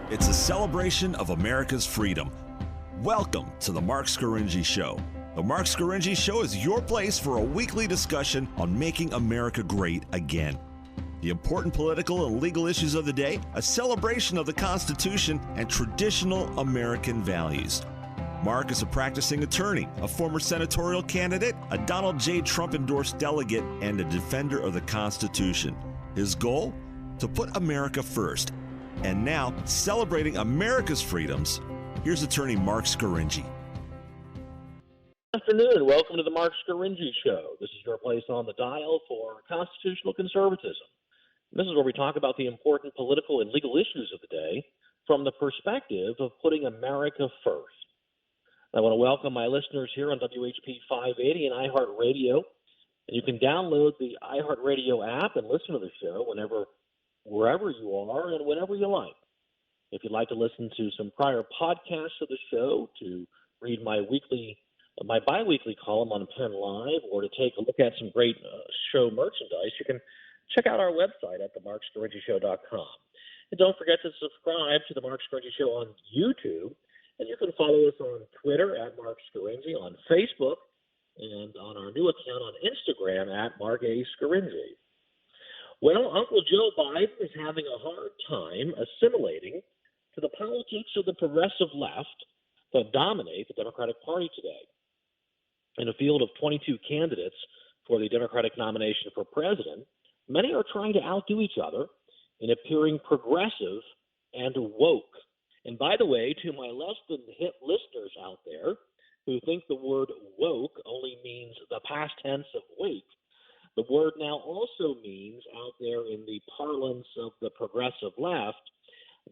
It's a celebration of America's freedom. Welcome to the Mark Scaringi Show. The Mark Scaringi Show is your place for a weekly discussion on making America great again. The important political and legal issues of the day, a celebration of the Constitution, and traditional American values. Mark is a practicing attorney, a former senatorial candidate, a Donald J. Trump-endorsed delegate, and a defender of the Constitution. His goal? To put America first. And now, celebrating America's freedoms, here's attorney Mark Scaringi. Good afternoon. Welcome to the Mark Scaringi Show. This is your place on the dial for constitutional conservatism. This is where we talk about the important political and legal issues of the day from the perspective of putting America first. I want to welcome my listeners here on WHP 580 and iHeartRadio. And you can download the iHeartRadio app and listen to the show wherever you are and whenever you like. If you'd like to listen to some prior podcasts of the show, to read my bi-weekly column on Penn Live, or to take a look at some great show merchandise, you can check out our website at themarkscarigishow.com. And don't forget to subscribe to the Mark Scaringi Show on YouTube. And you can follow us on Twitter at Mark Scaringi, on Facebook, and on our new account on Instagram at Mark A. Scaringi. Well, Uncle Joe Biden is having a hard time assimilating to the politics of the progressive left that dominate the Democratic Party today. In a field of 22 candidates for the Democratic nomination for president, many are trying to outdo each other in appearing progressive and woke. And by the way, to my less than hip listeners out there who think the word woke only means the past tense of wake, the word now also means, out there in the parlance of the progressive left,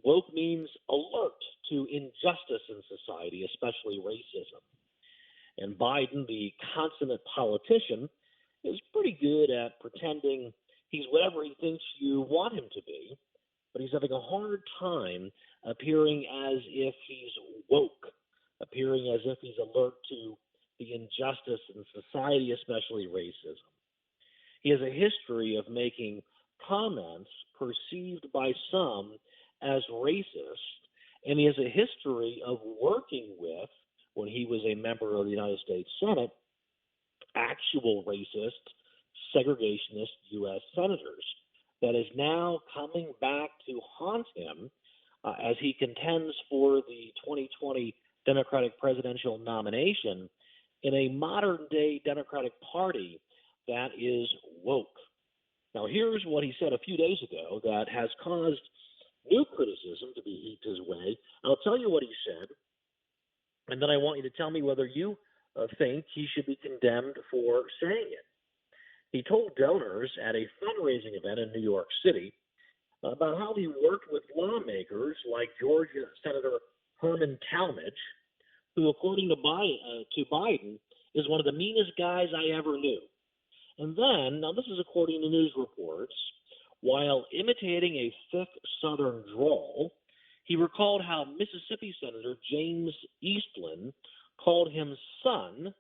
woke means alert to injustice in society, especially racism. And Biden, the consummate politician, is pretty good at pretending he's whatever he thinks you want him to be, but he's having a hard time appearing as if he's woke, appearing as if he's alert to the injustice in society, especially racism. He has a history of making comments perceived by some as racist, and he has a history of working with, when he was a member of the United States Senate, actual racist, segregationist U.S. senators. That is now coming back to haunt him as he contends for the 2020 Democratic presidential nomination in a modern-day Democratic Party that is woke. Now, here's what he said a few days ago that has caused new criticism to be heaped his way. I'll tell you what he said, and then I want you to tell me whether you think he should be condemned for saying it. He told donors at a fundraising event in New York City about how he worked with lawmakers like Georgia Senator Herman Talmadge, who, according to Biden, is one of the meanest guys I ever knew. And then, now this is according to news reports, while imitating a thick Southern drawl, he recalled how Mississippi Senator James Eastland called him son,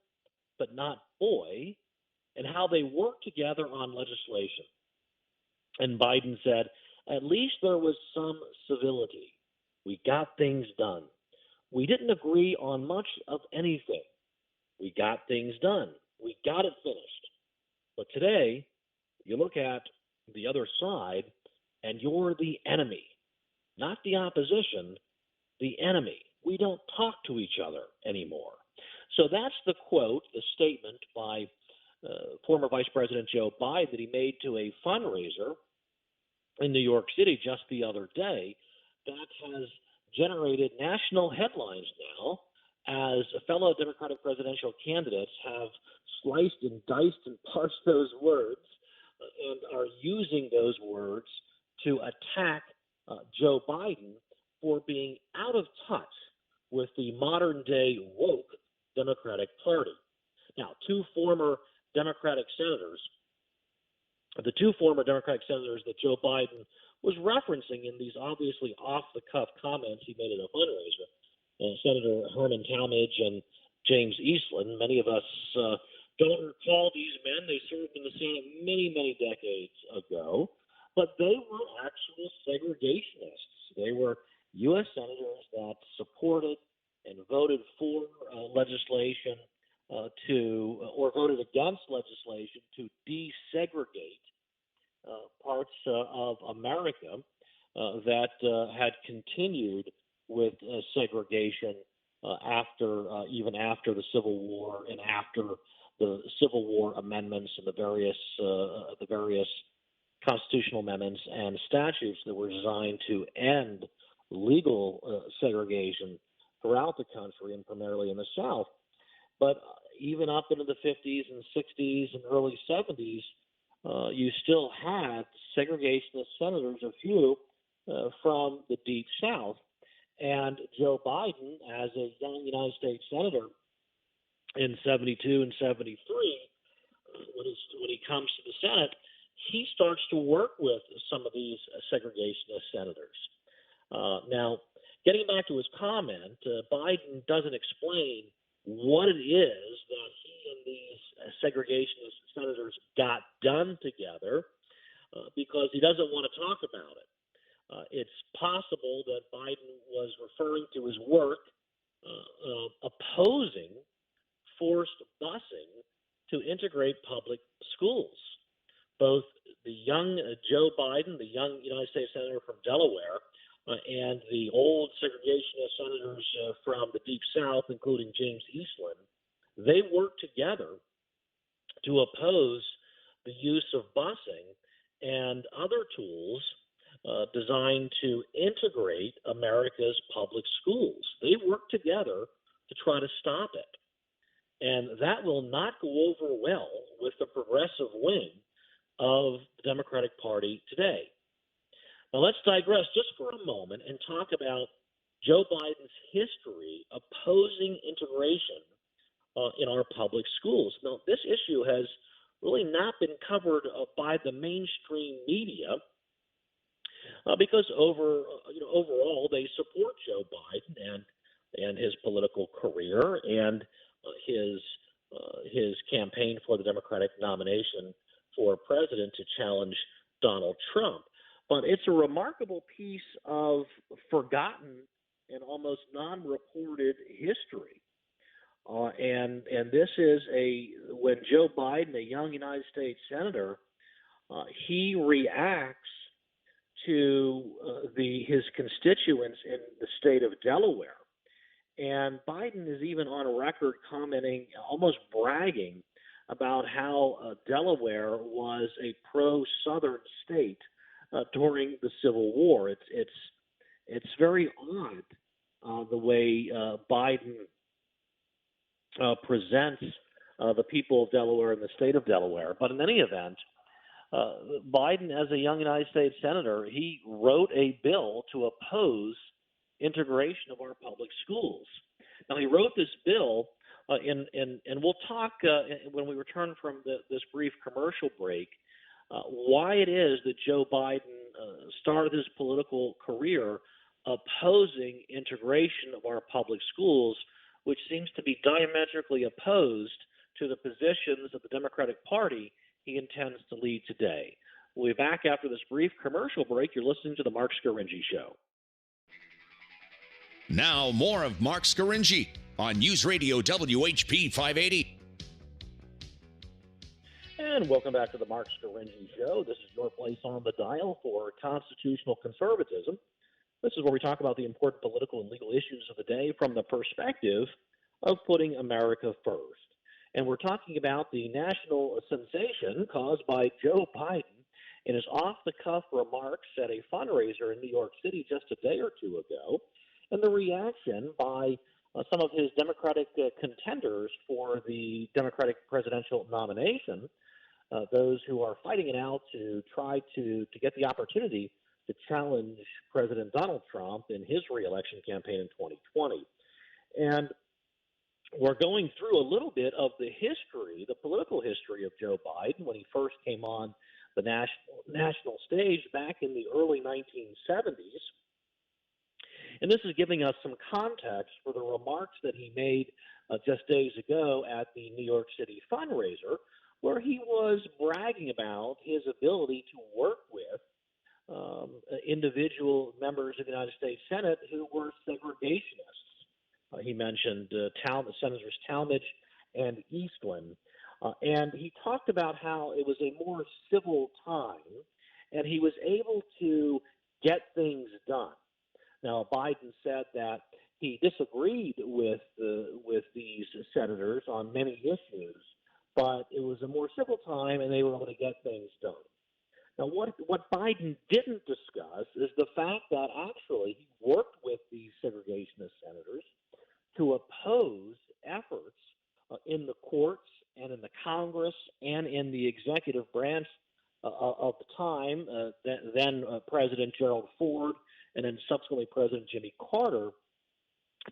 but not boy, and how they worked together on legislation. And Biden said, at least there was some civility. We got things done. We didn't agree on much of anything. We got things done. We got it finished. But today, you look at the other side, and you're the enemy, not the opposition, the enemy. We don't talk to each other anymore. So that's the quote, the statement by former Vice President Joe Biden that he made to a fundraiser in New York City just the other day that has generated national headlines now as fellow Democratic presidential candidates have sliced and diced and parsed those words and are using those words to attack Joe Biden for being out of touch with the modern-day woke Democratic Party. Now, the two former Democratic senators that Joe Biden was referencing in these obviously off-the-cuff comments he made at a fundraiser, Senator Herman Talmadge and James Eastland. Many of us don't recall these men. They served in the Senate many, many decades ago, but they were actual segregationists. They were U.S. senators that supported and voted for legislation or voted against legislation to desegregate parts of America that had continued with segregation even after the Civil War and after the Civil War amendments and the various constitutional amendments and statutes that were designed to end legal segregation throughout the country and primarily in the South. But even up into the 50s and 60s and early 70s, you still had segregationist senators, a few, from the Deep South. And Joe Biden, as a young United States senator in 72 and 73, when he comes to the Senate, he starts to work with some of these segregationist senators. Now, getting back to his comment, Biden doesn't explain what it is that he and these segregationist senators got done together because he doesn't want to talk about it. It's possible that Biden was referring to his work opposing forced busing to integrate public schools. Both the young Joe Biden, the young United States Senator from Delaware, and the old segregationist senators from the Deep South, including James Eastland, they worked together to oppose the use of busing and other tools designed to integrate America's public schools. They worked together to try to stop it. And that will not go over well with the progressive wing of the Democratic Party today. Now, let's digress just for a moment and talk about Joe Biden's history opposing integration in our public schools. Now, this issue has really not been covered by the mainstream media because overall they support Joe Biden and his political career and his campaign for the Democratic nomination for president to challenge Donald Trump. But it's a remarkable piece of forgotten and almost non-reported history. And this is when Joe Biden, a young United States senator, he reacts to his constituents in the state of Delaware. And Biden is even on record commenting, almost bragging, about how Delaware was a pro-Southern state during the Civil War. It's very odd the way Biden presents the people of Delaware and the state of Delaware. But in any event, Biden, as a young United States senator, he wrote a bill to oppose integration of our public schools. Now, he wrote this bill, and we'll talk when we return from this brief commercial break, why it is that Joe Biden started his political career opposing integration of our public schools, which seems to be diametrically opposed to the positions of the Democratic Party he intends to lead today. We'll be back after this brief commercial break. You're listening to The Mark Scaringi Show. Now, more of Mark Scaringi on News Radio WHP 580. And welcome back to the Mark Scaringi Show. This is your place on the dial for constitutional conservatism. This is where we talk about the important political and legal issues of the day from the perspective of putting America first. And we're talking about the national sensation caused by Joe Biden in his off-the-cuff remarks at a fundraiser in New York City just a day or two ago, and the reaction by some of his Democratic contenders for the Democratic presidential nomination, those who are fighting it out to try to get the opportunity to challenge President Donald Trump in his reelection campaign in 2020. And we're going through a little bit of the history, the political history of Joe Biden when he first came on the national stage back in the early 1970s. And this is giving us some context for the remarks that he made just days ago at the New York City fundraiser, where he was bragging about his ability to work with individual members of the United States Senate who were segregationists. He mentioned Senators Talmadge and Eastland. And he talked about how it was a more civil time, and he was able to get things done. Now, Biden said that he disagreed with these senators on many issues, but it was a more civil time, and they were able to get things done. Now, what Biden didn't discuss is the fact that actually he worked with these segregationist senators to oppose efforts in the courts and in the Congress and in the executive branch of the time, then President Gerald Ford and then subsequently President Jimmy Carter,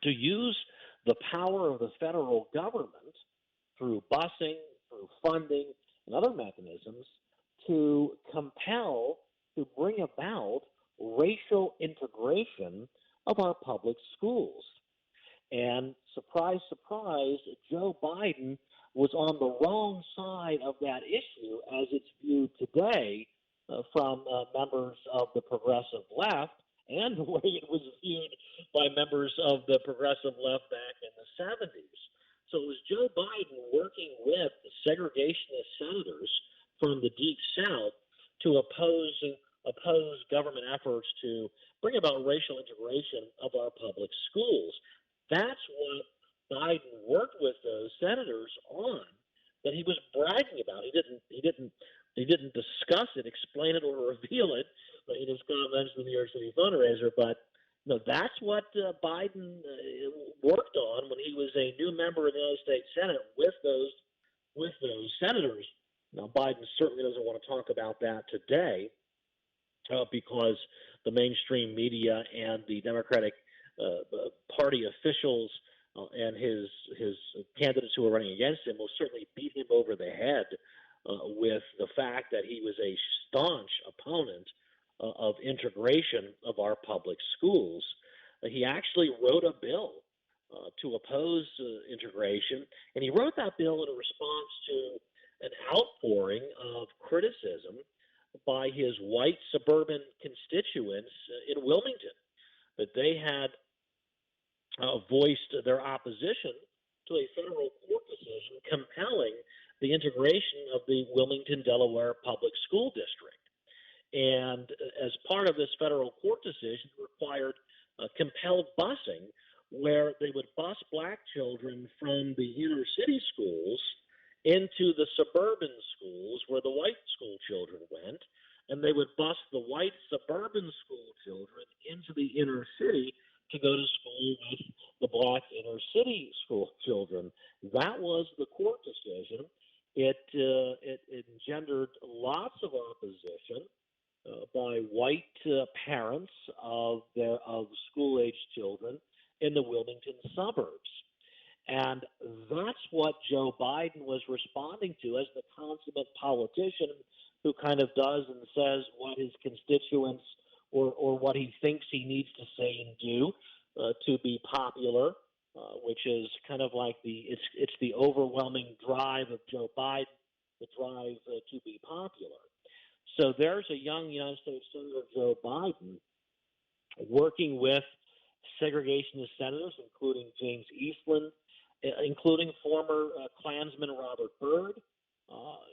to use the power of the federal government through busing, through funding, and other mechanisms to compel, to bring about racial integration of our public schools. And surprise, surprise, Joe Biden was on the wrong side of that issue as it's viewed today from members of the progressive left and the way it was viewed by members of the progressive left back in the 70s. So it was Joe Biden working with the segregationist senators from the Deep South to oppose government efforts to bring about racial integration of our public schools. That's what Biden worked with those senators on, that he was bragging about. He didn't discuss it, explain it, or reveal it in his comments in the New York City fundraiser. But that's what Biden worked on when he was a new member of the United States Senate with those senators. Now, Biden certainly doesn't want to talk about that today because the mainstream media and the Democratic Party officials and his candidates who are running against him will certainly beat him over the head with the fact that he was a staunch opponent of integration of our public schools. He actually wrote a bill to oppose integration, and he wrote that bill in a response to an outpouring of criticism by his white suburban constituents in Wilmington, that they had voiced their opposition to a federal court decision compelling the integration of the Wilmington, Delaware Public School District. And as part of this federal court decision, it required compelled busing, where they would bus black children from the inner city schools into the suburban schools where the white school children went, and they would bus the white suburban school children into the inner city to go to school with the black inner city school children. That was the court decision. It engendered lots of opposition by white parents of school-aged children in the Wilmington suburbs. And that's what Joe Biden was responding to as the consummate politician who kind of does and says what his constituents or what he thinks he needs to say and do to be popular, which is kind of like it's the overwhelming drive of Joe Biden, the drive to be popular. So there's a young United States Senator, Joe Biden, working with segregationist senators, including James Eastland, including former Klansman Robert Byrd,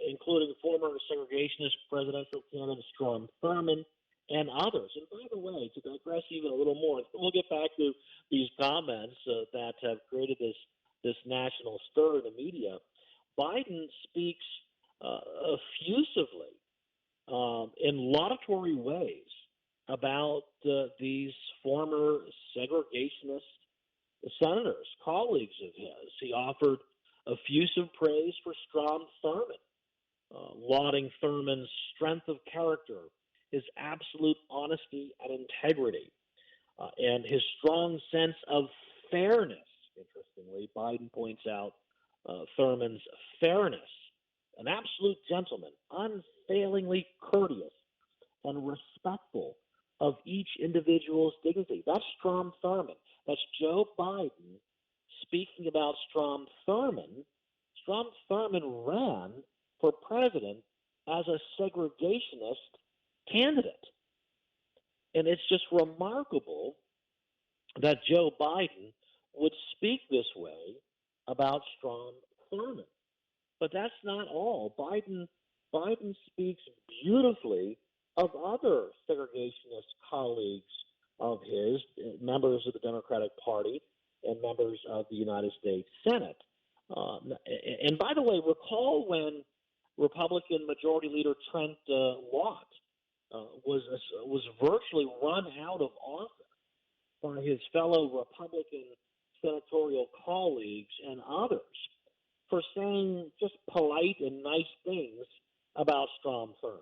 including former segregationist presidential candidate Strom Thurmond, and others. And by the way, to digress even a little more, we'll get back to these comments that have created this national stir in the media. Biden speaks effusively, in laudatory ways, about these former segregationist senators, colleagues of his. He offered effusive praise for Strom Thurmond, lauding Thurmond's strength of character, his absolute honesty and integrity, and his strong sense of fairness. Interestingly, Biden points out Thurmond's fairness, an absolute gentleman, unfailingly courteous and respectful of each individual's dignity. That's Strom Thurmond. That's Joe Biden speaking about Strom Thurmond. Strom Thurmond ran for president as a segregationist candidate. And it's just remarkable that Joe Biden would speak this way about Strom Thurmond. But that's not all. Biden speaks beautifully of other segregationist colleagues of his, members of the Democratic Party and members of the United States Senate. And by the way, recall when Republican Majority Leader Trent Lott was virtually run out of office by his fellow Republican senatorial colleagues and others for saying just polite and nice things about Strom Thurmond.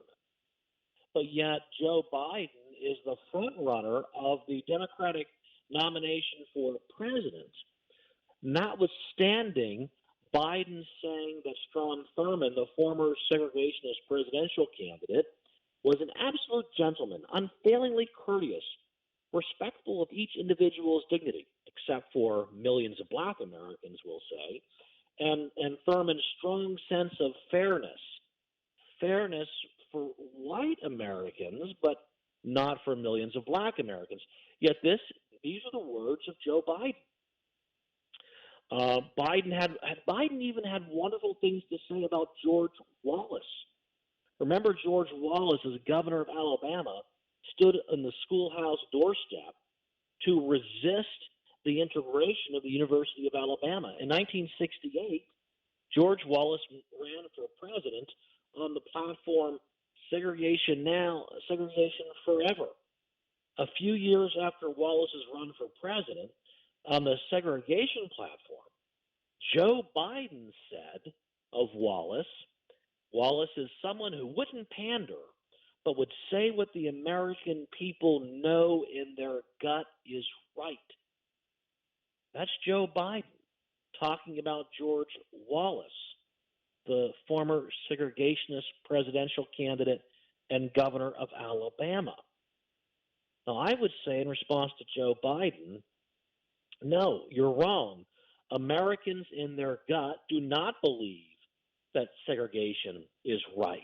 But yet Joe Biden is the front runner of the Democratic nomination for president, notwithstanding Biden saying that Strom Thurmond, the former segregationist presidential candidate, was an absolute gentleman, unfailingly courteous, respectful of each individual's dignity, except for millions of black Americans, we'll say, and Thurman's strong sense of fairness for white Americans, but not for millions of black Americans. Yet these are the words of Joe Biden. Biden even had wonderful things to say about George Wallace. Remember, George Wallace, as governor of Alabama, stood on the schoolhouse doorstep to resist the integration of the University of Alabama. In 1968, George Wallace ran for president on the platform "Segregation Now, Segregation Forever." A few years after Wallace's run for president, on the segregation platform, Joe Biden said of Wallace is someone who wouldn't pander, but would say what the American people know in their gut is right. That's Joe Biden talking about George Wallace, the former segregationist presidential candidate and governor of Alabama. Now, I would say in response to Joe Biden, no, you're wrong. Americans in their gut do not believe that segregation is right.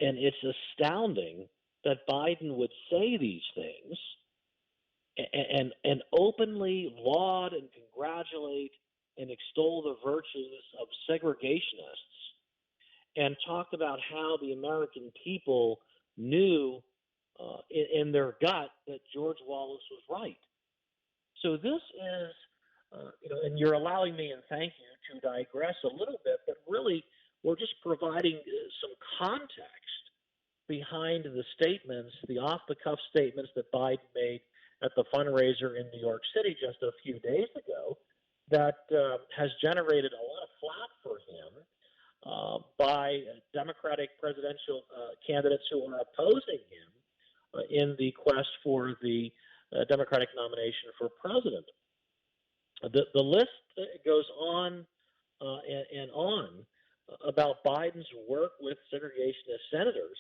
And it's astounding that Biden would say these things and openly laud and congratulate and extol the virtues of segregationists and talk about how the American people knew in their gut that George Wallace was right. So this is, and you're allowing me, and thank you, to digress a little bit, but really we're just providing some context behind the statements, the off-the-cuff statements that Biden made at the fundraiser in New York City just a few days ago that has generated a lot of flack for him by Democratic presidential candidates who are opposing him in the quest for the Democratic nomination for president. The list goes on and on about Biden's work with segregationist senators,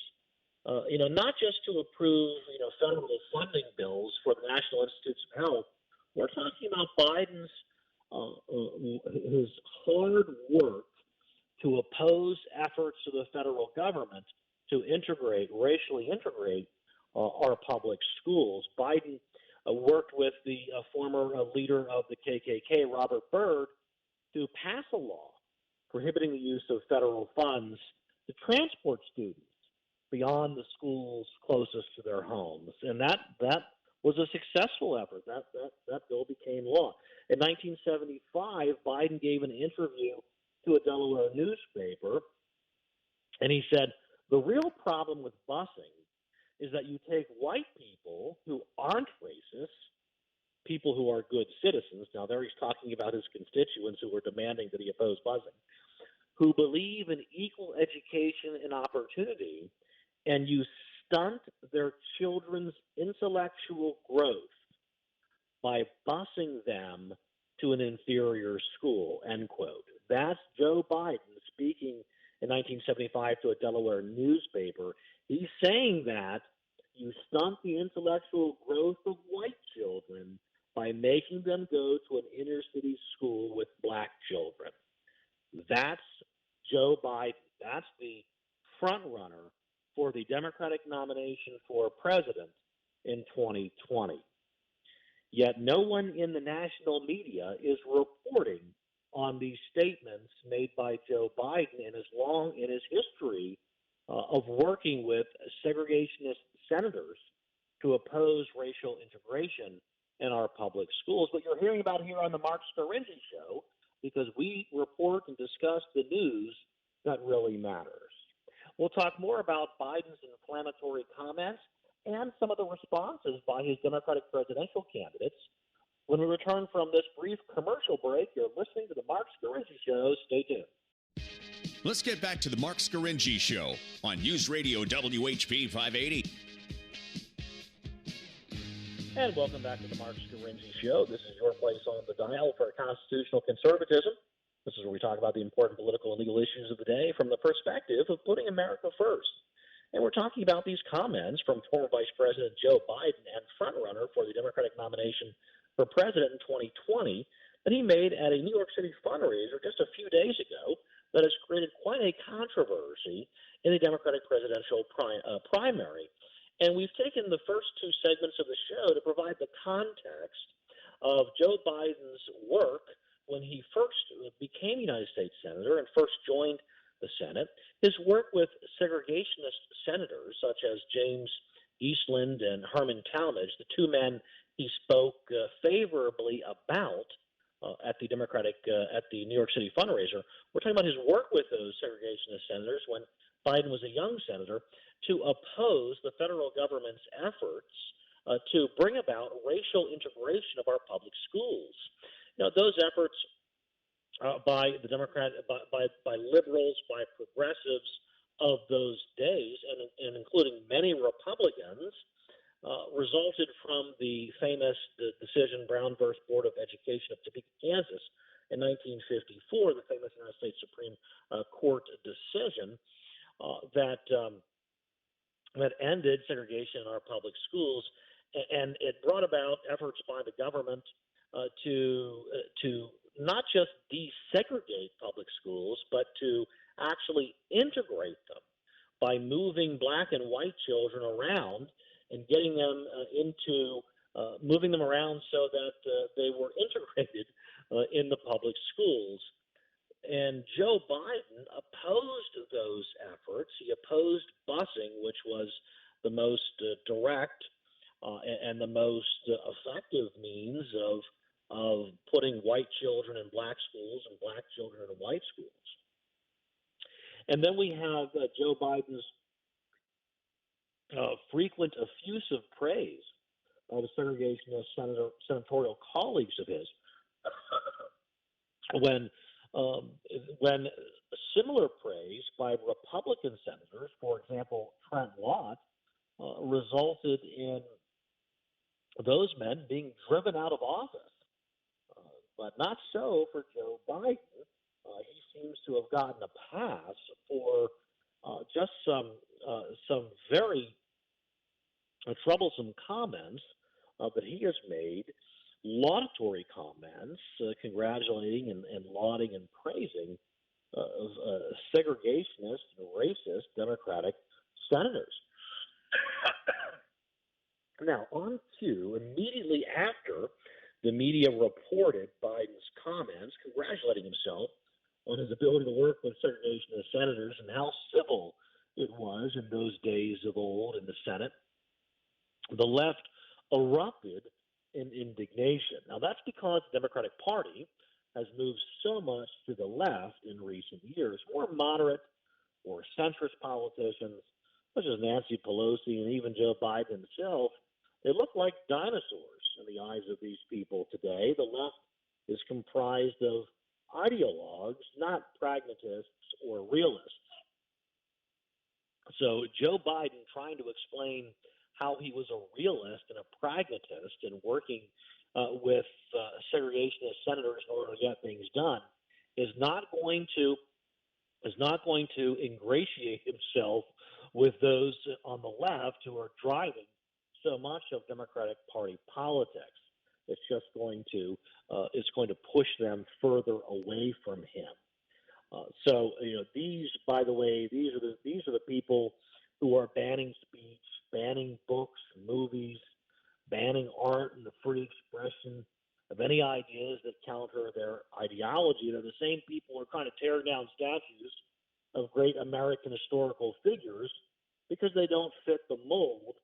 not just to approve, federal funding bills for the National Institutes of Health. We're talking about Biden's his hard work to oppose efforts of the federal government to racially integrate our public schools. Biden worked with the former leader of the KKK, Robert Byrd, to pass a law prohibiting the use of federal funds to transport students beyond the schools closest to their homes. And that was a successful effort. That bill became law. In 1975, Biden gave an interview to a Delaware newspaper, and he said, "The real problem with busing is that you take white people who aren't racist, people who are good citizens," now there he's talking about his constituents who were demanding that he oppose busing, "who believe in equal education and opportunity, and you stunt their children's intellectual growth by busing them to an inferior school," end quote. That's Joe Biden speaking in 1975 to a Delaware newspaper. He's saying that you stunt the intellectual growth of white children by making them go to an inner city school with black children. That's Joe Biden. That's the front runner for the Democratic nomination for president, in 2020. Yet no one in the national media is reporting on these statements made by Joe Biden in his history of working with segregationist senators to oppose racial integration in our public schools. But you're hearing about here on the Mark Scaringi Show because we report and discuss the news that really matters. We'll talk more about Biden's inflammatory comments and some of the responses by his Democratic presidential candidates when we return from this brief commercial break. You're listening to the Mark Scaringi Show. Stay tuned. Let's get back to the Mark Scaringi Show on News Radio WHP 580. And welcome back to the Mark Scaringi Show. This is your place on the dial for constitutional conservatism. This is where we talk about the important political and legal issues of the day from the perspective of putting America first. And we're talking about these comments from former Vice President Joe Biden and frontrunner for the Democratic nomination for president in 2020 that he made at a New York City fundraiser just a few days ago that has created quite a controversy in the Democratic presidential primary. And we've taken the first two segments of the show to provide the context of Joe Biden's work when he first became United States Senator and first joined the Senate, his work with segregationist senators such as James Eastland and Herman Talmadge, the two men he spoke favorably about at the New York City fundraiser. We're talking about his work with those segregationist senators when Biden was a young senator to oppose the federal government's efforts to bring about racial integration of our public schools. Now, those efforts by the by liberals, by progressives of those days, and including many Republicans, resulted from the famous decision Brown versus Board of Education of Topeka, Kansas, in 1954, the famous United States Supreme Court decision that ended segregation in our public schools, and it brought about efforts by the government to not just desegregate public schools, but to actually integrate them by moving black and white children around and getting them moving them around so that they were integrated in the public schools. And Joe Biden opposed those efforts. He opposed busing, which was the most direct and the most effective means of putting white children in black schools and black children in white schools. And then we have Joe Biden's frequent effusive praise of segregationist senatorial colleagues of his when similar praise by Republican senators, for example, Trent Lott, resulted in those men being driven out of office. But not so for Joe Biden. He seems to have gotten a pass for just some very troublesome comments that he has made, laudatory comments, congratulating and lauding and praising segregationist and racist Democratic senators. Now, on to immediately after the media reported Biden's comments, congratulating himself on his ability to work with segregationist senators and how civil it was in those days of old in the Senate, the left erupted in indignation. Now, that's because the Democratic Party has moved so much to the left in recent years. More moderate or centrist politicians, such as Nancy Pelosi and even Joe Biden himself, they look like dinosaurs in the eyes of these people today. The left is comprised of ideologues, not pragmatists or realists. So Joe Biden trying to explain how he was a realist and a pragmatist in working with segregationist senators in order to get things done is not going to ingratiate himself with those on the left who are driving so much of Democratic Party politics. It's just going to push them further away from him. So these, by the way, these are the people who are banning speech, banning books, movies, banning art and the free expression of any ideas that counter their ideology. They're the same people who are trying to tear down statues of great American historical figures because they don't fit the mold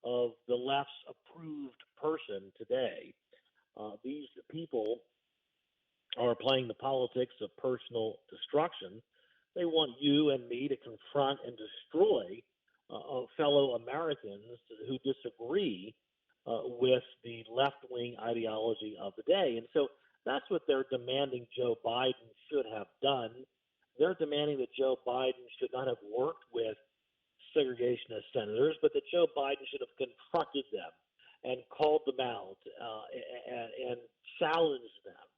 of the left's approved person today. These people are playing the politics of personal destruction. They want you and me to confront and destroy fellow Americans who disagree with the left-wing ideology of the day. And so that's what they're demanding Joe Biden should have done. They're demanding that Joe Biden should not have worked with segregationist senators, but that Joe Biden should have confronted them and called them out and challenged them.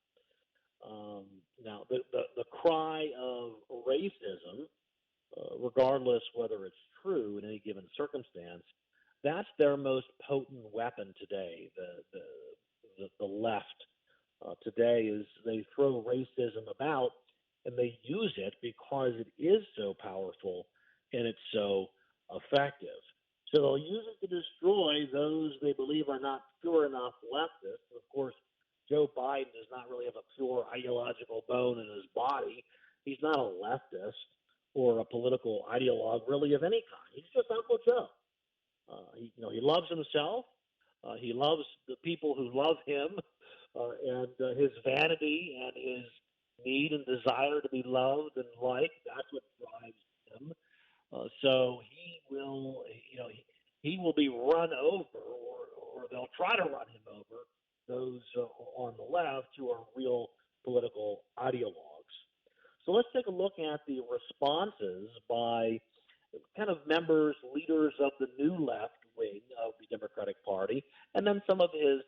Now, the cry of racism, regardless whether it's true in any given circumstance, that's their most potent weapon today. The left today is they throw racism about and they use it because it is so powerful and it's so effective. So they'll use it to destroy those they believe are not pure enough leftists. Of course, Joe Biden does not really have a pure ideological bone in his body. He's not a leftist or a political ideologue really of any kind. He's just Uncle Joe. He loves himself. He loves the people who love him, and his vanity and his need and desire to be loved and liked. That's what drives him. So he will be run over, or they'll try to run him over. Those on the left who are real political ideologues. So let's take a look at the responses by kind of members, leaders of the new left wing of the Democratic Party, and then some of his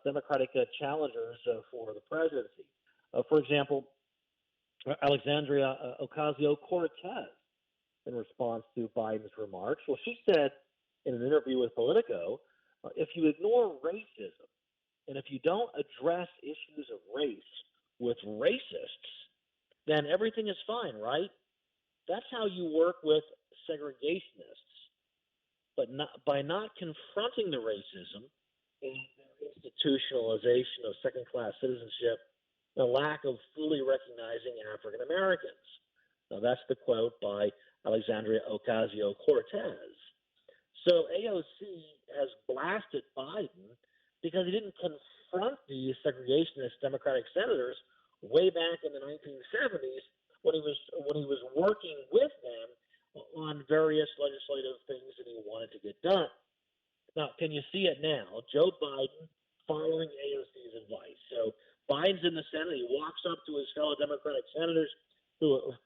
Democratic challengers for the presidency. For example, Alexandria Ocasio-Cortez, in response to Biden's remarks, well, she said in an interview with Politico, if you ignore racism and if you don't address issues of race with racists, then everything is fine, right? That's how you work with segregationists. But by not confronting the racism and their institutionalization of second-class citizenship, the lack of fully recognizing African Americans. Now, that's the quote by Alexandria Ocasio-Cortez. So AOC has blasted Biden because he didn't confront the segregationist Democratic senators way back in the 1970s when he was working with them on various legislative things that he wanted to get done. Now, can you see it now? Joe Biden following AOC's advice. So Biden's in the Senate. He walks up to his fellow Democratic senators, who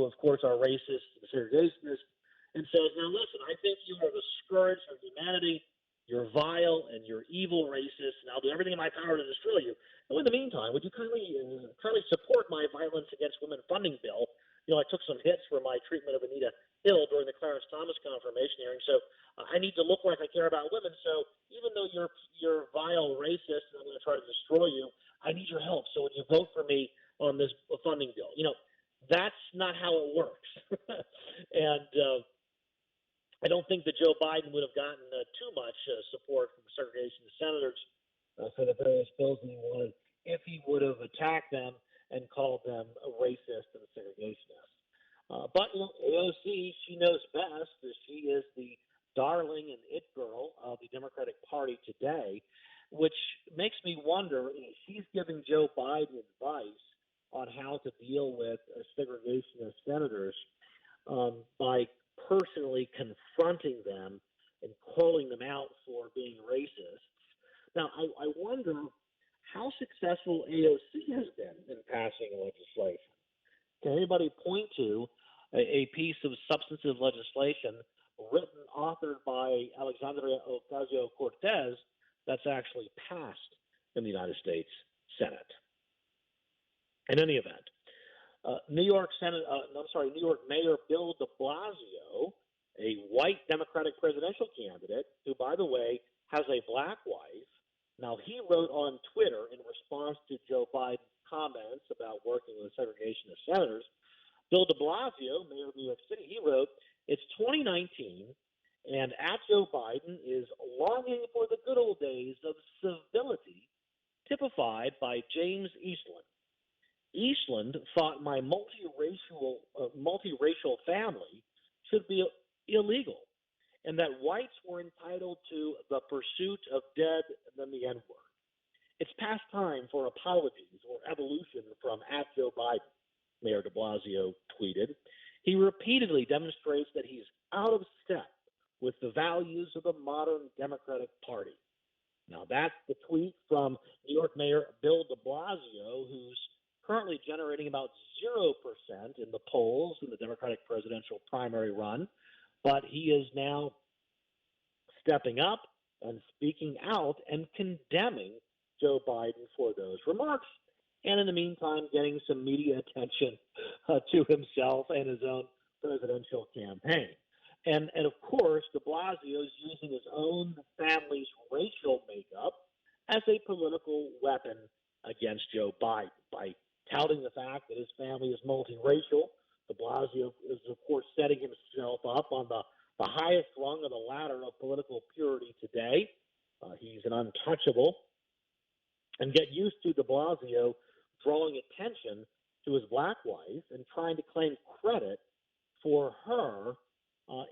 of course are racist and segregationists, and says, "Now listen, I think you are the scourge of humanity. You're vile and you're evil racist, and I'll do everything in my power to destroy you. And in the meantime, would you kindly support my violence against women funding bill? I took some hits for my treatment of Anita Hill during the Clarence Thomas confirmation hearing, so I need to look like I care about women. So even though you're vile racist and I'm going to try to destroy you, I need your help. So would you vote for me on this funding bill?" That's not how it works. And I don't think that Joe Biden would have gotten too much support from segregation senators for the various bills that he wanted if he would have attacked them and called them a racist and segregationist. But AOC, she knows best. She is the darling and it girl of the Democratic Party today, which makes me wonder, she's giving Joe Biden advice on how to deal with segregationist senators by personally confronting them and calling them out for being racist. Now, I wonder how successful AOC has been in passing legislation. Can anybody point to a piece of substantive legislation authored by Alexandria Ocasio-Cortez that's actually passed in the United States Senate? In any event, New York Mayor Bill de Blasio, a white Democratic presidential candidate, who, by the way, has a black wife. Now, he wrote on Twitter in response to Joe Biden's comments about working with segregationist senators. Bill de Blasio, mayor of New York City, he wrote, "It's 2019, And at Joe Biden is longing for the good old days of civility, typified by James Eastland. Eastland thought my multiracial family should be illegal, and that whites were entitled to the pursuit of dead and then the N-word. It's past time for apologies or evolution from at Joe Biden, Mayor de Blasio tweeted. He repeatedly demonstrates that he's out of step with the values of the modern Democratic Party. Now, that's the tweet from New York Mayor Bill de Blasio, who's currently generating about 0% in the polls in the Democratic presidential primary run. But he is now stepping up and speaking out and condemning Joe Biden for those remarks. And in the meantime, getting some media attention to himself and his own presidential campaign. And of course, de Blasio is using his own family's racial makeup as a political weapon against Joe Biden by touting the fact that his family is multiracial. De Blasio is, of course, setting himself up on the highest rung of the ladder of political purity today. He's an untouchable. And get used to de Blasio drawing attention to his black wife and trying to claim credit for her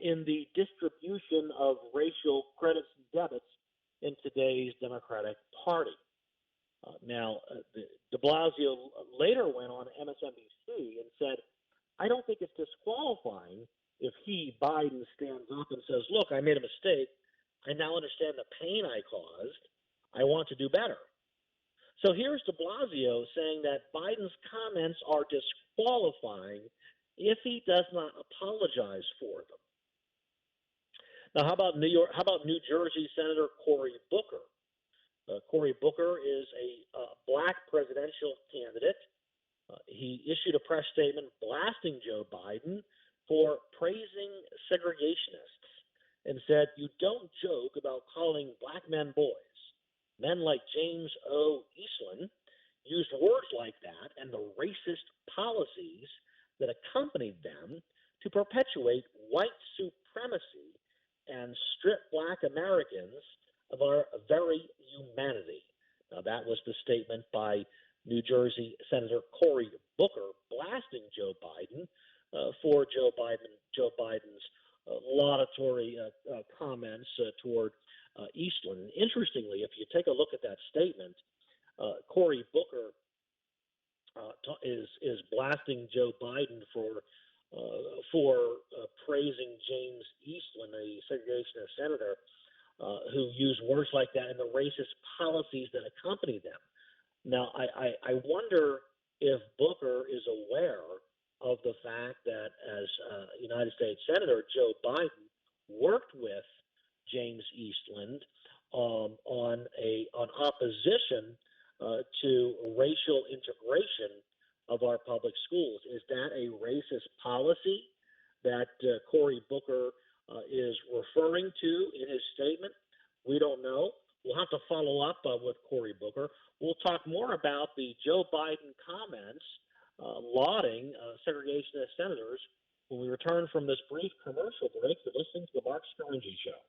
in the distribution of racial credits and debits in today's Democratic Party. Now, de Blasio later went on MSNBC and said, I don't think it's disqualifying if he, Biden, stands up and says, look, I made a mistake. I now understand the pain I caused. I want to do better. So here's de Blasio saying that Biden's comments are disqualifying if he does not apologize for them. Now, how about New Jersey Senator Cory Booker? Cory Booker is a black presidential candidate. He issued a press statement blasting Joe Biden for praising segregationists and said, you don't joke about calling black men boys. Men like James O. Eastland used words like that and the racist policies that accompanied them to perpetuate white supremacy and strip black Americans of our very humanity. Now, that was the statement by New Jersey Senator Cory Booker blasting Joe Biden for Joe Biden's laudatory comments toward Eastland. Interestingly, if you take a look at that statement, Cory Booker is blasting Joe Biden for praising James Eastland, a segregationist senator, who used words like that and the racist policies that accompany them. Now, I wonder if Booker is aware of the fact that as United States Senator, Joe Biden worked with James Eastland on opposition to racial integration of our public schools. Is that a racist policy that Cory Booker is referring to in his statement? We don't know. We'll have to follow up with Cory Booker. We'll talk more about the Joe Biden comments lauding segregationist senators when we return from this brief commercial break. You're listening to the Mark Scaringi Show.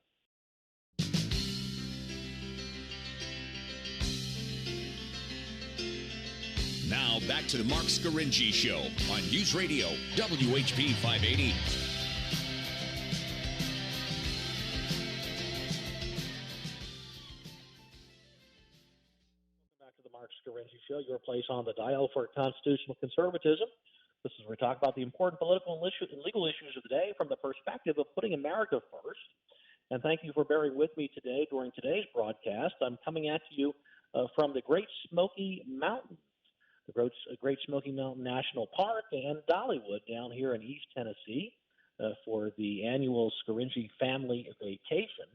Now back to the Mark Scaringi Show on News Radio WHP 580. Mark Scaringi Show, your place on the dial for constitutional conservatism. This is where we talk about the important political and legal issues of the day from the perspective of putting America first. And thank you for bearing with me today during today's broadcast. I'm coming at you from the Great Smoky Mountains, the Great Smoky Mountain National Park and Dollywood down here in East Tennessee for the annual Scaringi family vacation.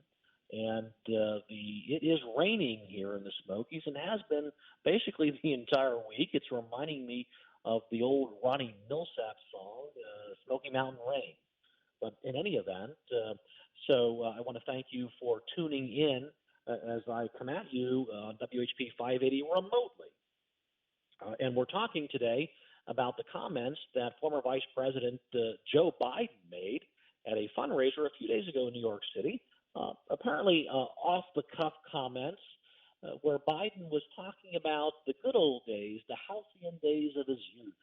And it is raining here in the Smokies and has been basically the entire week. It's reminding me of the old Ronnie Millsap song, Smoky Mountain Rain. But in any event, I want to thank you for tuning in as I come at you on WHP 580 remotely. And we're talking today about the comments that former Vice President Joe Biden made at a fundraiser a few days ago in New York City. Apparently, off-the-cuff comments where Biden was talking about the good old days, the halcyon days of his youth,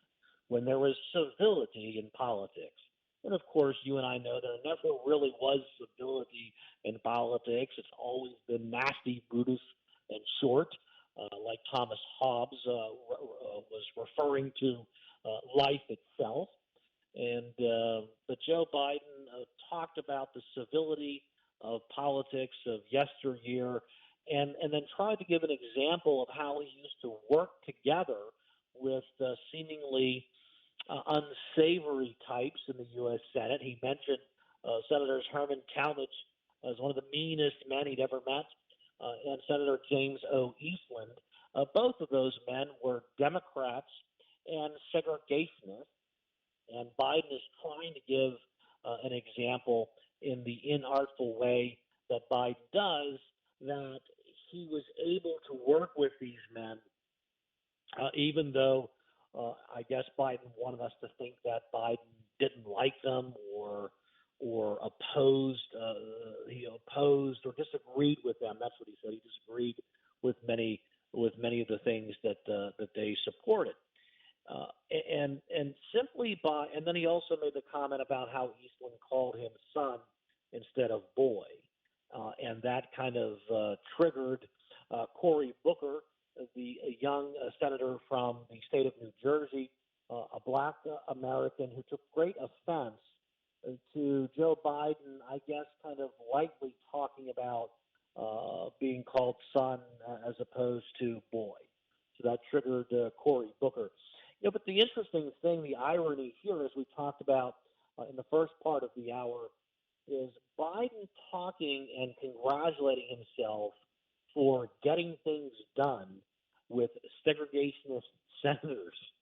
when there was civility in politics. And of course, you and I know there never really was civility in politics. It's always been nasty, Brutus, and short, like Thomas Hobbes was referring to life itself. But Joe Biden talked about the civility of politics of yesteryear, and then tried to give an example of how he used to work together with seemingly unsavory types in the U.S. Senate. He mentioned Senators Herman Talmadge as one of the meanest men he'd ever met, and Senator James O. Eastland. Both of those men were Democrats and segregationists, and Biden is trying to give an example in the inartful way that Biden does, that he was able to work with these men, even though I guess Biden wanted us to think that Biden didn't like them or opposed. He opposed or disagreed with them. That's what he said. He disagreed with many of the things that they supported. And simply by, and then he also made the comment about how Eastland called him son instead of boy, and that kind of triggered Cory Booker, the young senator from the state of New Jersey, a black American who took great offense to Joe Biden, I guess, kind of lightly talking about being called son as opposed to boy. So that triggered Cory Booker. But the interesting thing, the irony here, as we talked about in the first part of the hour, is Biden talking and congratulating himself for getting things done with segregationist senators.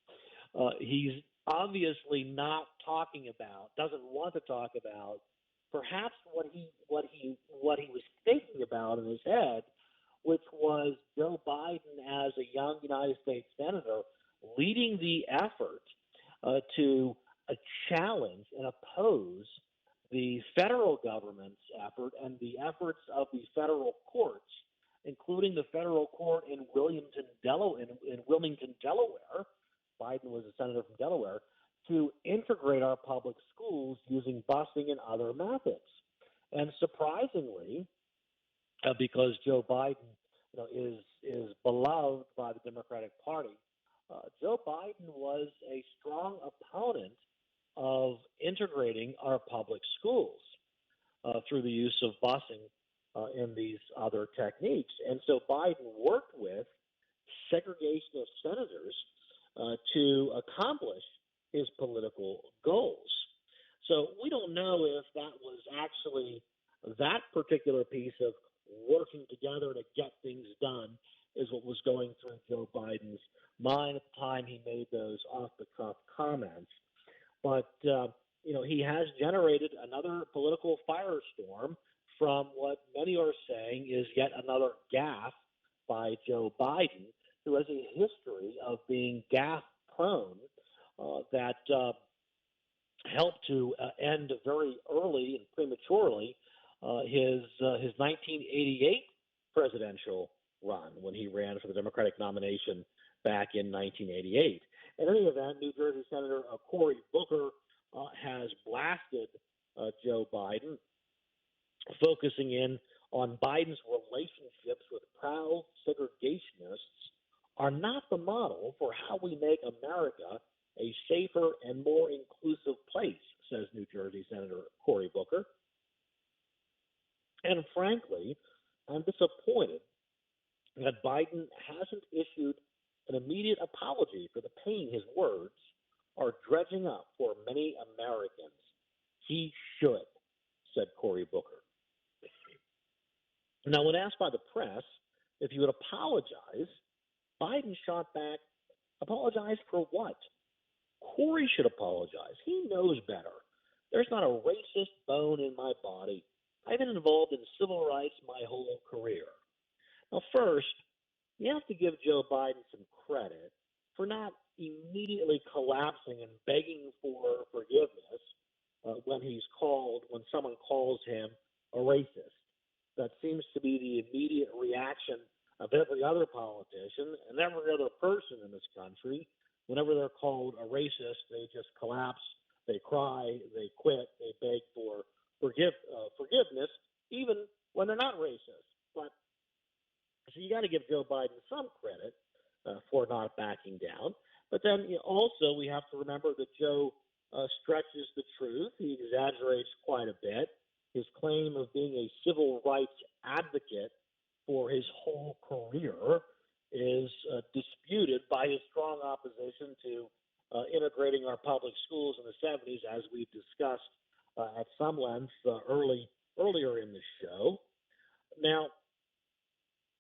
He's obviously not talking about, doesn't want to talk about, perhaps what he was thinking about in his head, which was Joe Biden as a young United States senator leading the effort to challenge and oppose the federal government's effort and the efforts of the federal courts, including the federal court in Wilmington, Delaware. Biden was a senator from Delaware, to integrate our public schools using busing and other methods. And surprisingly, because Joe Biden is beloved by the Democratic Party, Joe Biden was a strong opponent of integrating our public schools through the use of busing and these other techniques. And so Biden worked with segregationist senators to accomplish his political goals. So we don't know if that was actually that particular piece of working together to get things done is what was going through Joe Biden's mind at the time he made those off-the-cuff comments. But, he has generated another political firestorm from what many are saying is yet another gaffe by Joe Biden, who has a history of being gaffe-prone that helped to end very early and prematurely his 1988 presidential run when he ran for the Democratic nomination back in 1988. In any event, New Jersey Senator Cory Booker has blasted Joe Biden, focusing in on Biden's relationships with proud segregationists are not the model for how we make America a safer and more inclusive place, says New Jersey Senator Cory Booker. And frankly, I'm disappointed that Biden hasn't issued an immediate apology for the pain his words are dredging up for many Americans. He should, said Cory Booker. Now, when asked by the press if he would apologize, Biden shot back, apologize for what? Cory should apologize. He knows better. There's not a racist bone in my body. I've been involved in civil rights my whole career. Now, first, you have to give Joe Biden some credit for not immediately collapsing and begging for forgiveness when someone calls him a racist. That seems to be the immediate reaction of every other politician and every other person in this country. Whenever they're called a racist, they just collapse, they cry, they quit, they beg for forgiveness, even when they're not racist. But so you got to give Joe Biden some credit for not backing down. But then also we have to remember that Joe stretches the truth. He exaggerates quite a bit. His claim of being a civil rights advocate for his whole career is disputed by his strong opposition to integrating our public schools in the 70s, as we've discussed at some length earlier in the show. Now,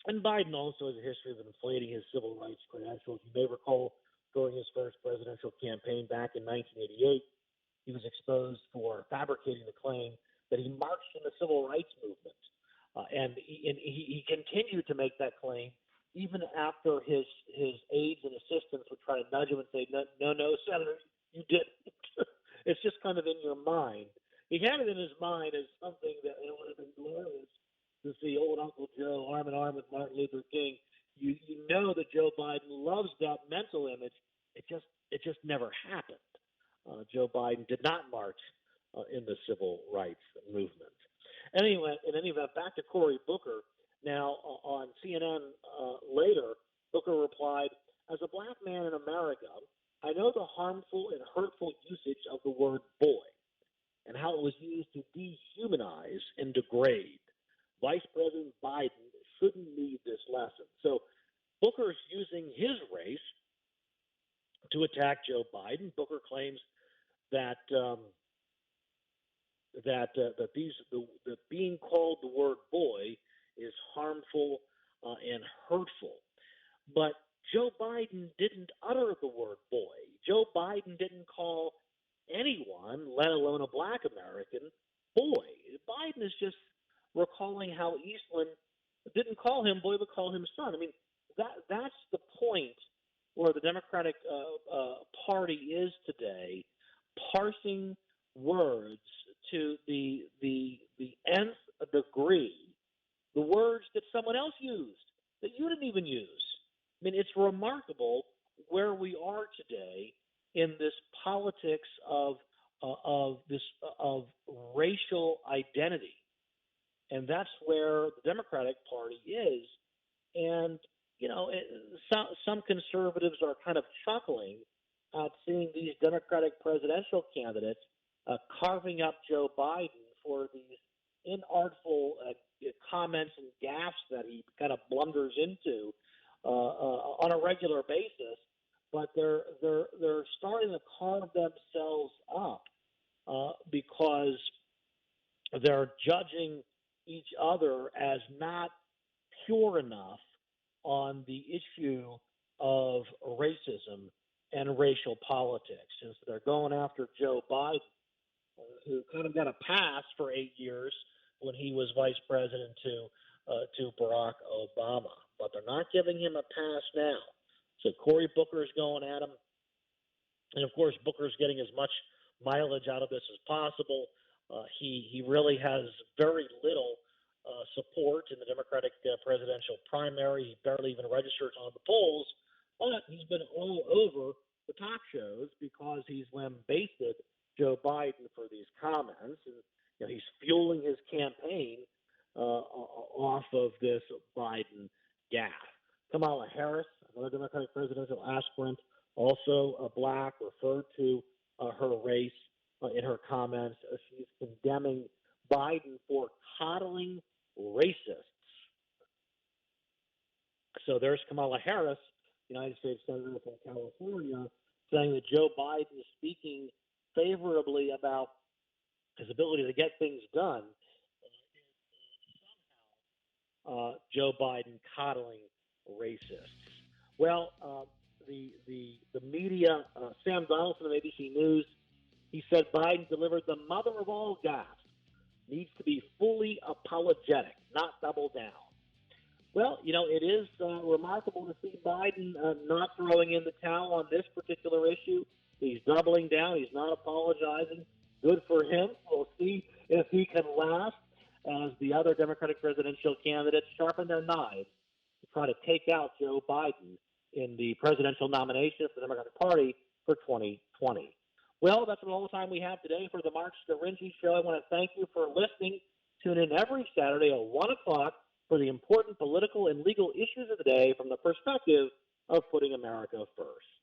and Biden also has a history of inflating his civil rights credentials. You may recall during his first presidential campaign back in 1988, he was exposed for fabricating the claim that he marched in the civil rights movement. And he continued to make that claim even after his aides and assistants would try to nudge him and say, no, Senator, you didn't. It's just kind of in your mind. He had it in his mind as something that it would have been glorious to see old Uncle Joe arm in arm with Martin Luther King. You know that Joe Biden loves that mental image. It just never happened. Joe Biden did not march in the civil rights movement. Anyway, in any event, back to Cory Booker. Now, on CNN later, Booker replied, "As a black man in America, I know the harmful and hurtful usage of the word boy and how it was used to dehumanize and degrade. Vice President Biden shouldn't need this lesson." So Booker's using his race to attack Joe Biden. Booker claims that that being called the word boy is harmful and hurtful. But Joe Biden didn't utter the word boy. Joe Biden didn't call anyone, let alone a black American, boy. Biden is just recalling how Eastland didn't call him boy, but call him son. I mean, that's the point where the Democratic Party is today, parsing words to the nth degree, the words that someone else used that you didn't even use. I mean, it's remarkable where we are today in this politics of racial identity, and that's where the Democratic Party is. And some conservatives are kind of chuckling at seeing these Democratic presidential candidates carving up Joe Biden for these inartful comments and gaffes that he kind of blunders into on a regular basis. But they're starting to carve themselves up because they're judging each other as not pure enough on the issue of racism and racial politics. And so they're going after Joe Biden, who kind of got a pass for 8 years when he was vice president to Barack Obama. But they're not giving him a pass now. So Cory Booker is going at him. And, of course, Booker's getting as much mileage out of this as possible. He really has very little support in the Democratic presidential primary. He barely even registers on the polls. But he's been all over the talk shows because he's lambasted Joe Biden for these comments. And he's fueling his campaign off of this Biden gaffe. Kamala Harris, another Democratic presidential aspirant, also a black, referred to her race in her comments. She's condemning Biden for coddling racists. So there's Kamala Harris, United States Senator from California, saying that Joe Biden is speaking favorably about his ability to get things done. Somehow, Joe Biden coddling racists. Well, the media, Sam Donaldson of ABC News, he said Biden delivered the mother of all gaffes. Needs to be fully apologetic, not double down. Well, it is remarkable to see Biden not throwing in the towel on this particular issue. He's doubling down. He's not apologizing. Good for him. We'll see if he can last as the other Democratic presidential candidates sharpen their knives to try to take out Joe Biden in the presidential nomination for the Democratic Party for 2020. Well, that's all the time we have today for the Mark Scaringi Show. I want to thank you for listening. Tune in every Saturday at 1 o'clock for the important political and legal issues of the day from the perspective of putting America first.